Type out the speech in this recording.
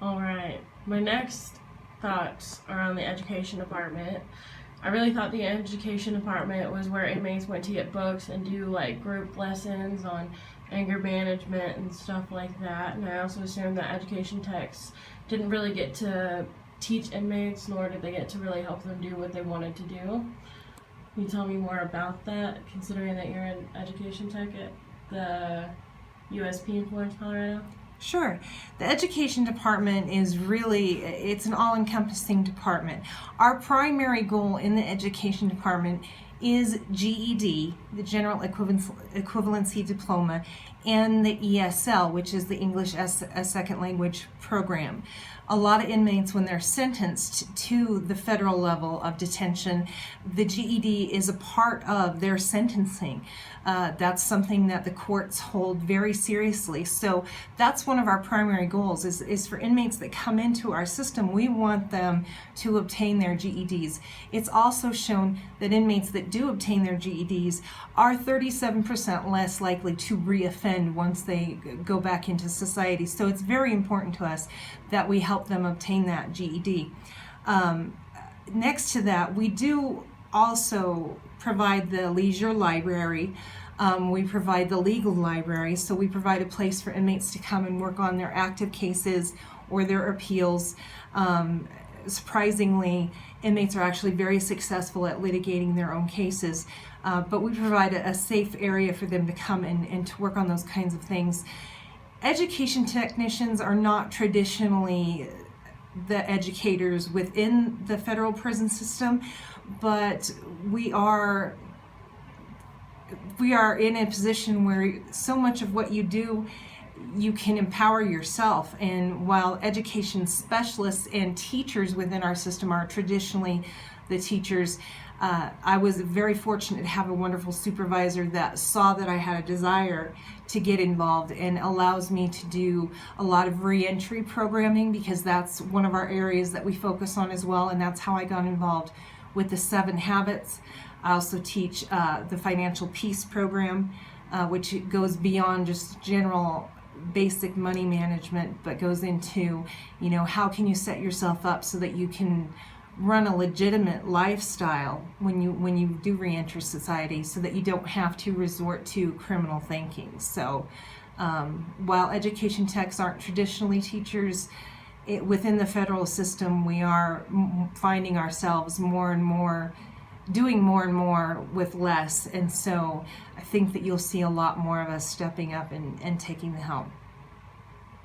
Alright, my next thoughts are on the education department. I really thought the education department was where inmates went to get books and do like group lessons on anger management and stuff like that. And I also assumed that education techs didn't really get to teach inmates, nor did they get to really help them do what they wanted to do. Can you tell me more about that, considering that you're an education tech at the USP in Florence, Colorado? Sure. The education department it's an all-encompassing department. Our primary goal in the education department is GED, the General Equivalency Diploma, and the ESL, which is the English as a Second Language program. A lot of inmates, when they're sentenced to the federal level of detention, the GED is a part of their sentencing. That's something that the courts hold very seriously. So that's one of our primary goals is for inmates that come into our system, we want them to obtain their GEDs. It's also shown that inmates that do obtain their GEDs are 37% less likely to reoffend once they go back into society. So it's very important to us that we help them obtain that GED. Next to that, we do also provide the leisure library. We provide the legal library, so we provide a place for inmates to come and work on their active cases or their appeals. Surprisingly, inmates are actually very successful at litigating their own cases, but we provide a safe area for them to come and to work on those kinds of things. Education technicians are not traditionally the educators within the federal prison system, but we are in a position where so much of what you do, you can empower yourself. And while education specialists and teachers within our system are traditionally the teachers, I was very fortunate to have a wonderful supervisor that saw that I had a desire to get involved and allows me to do a lot of reentry programming, because that's one of our areas that we focus on as well, and that's how I got involved with the 7 Habits. I also teach the Financial Peace program, which goes beyond just general basic money management, but goes into, how can you set yourself up so that you can run a legitimate lifestyle when you do reenter society, so that you don't have to resort to criminal thinking. So while education techs aren't traditionally teachers, within the federal system we are finding ourselves doing more and more with less, and so I think that you'll see a lot more of us stepping up and taking the helm.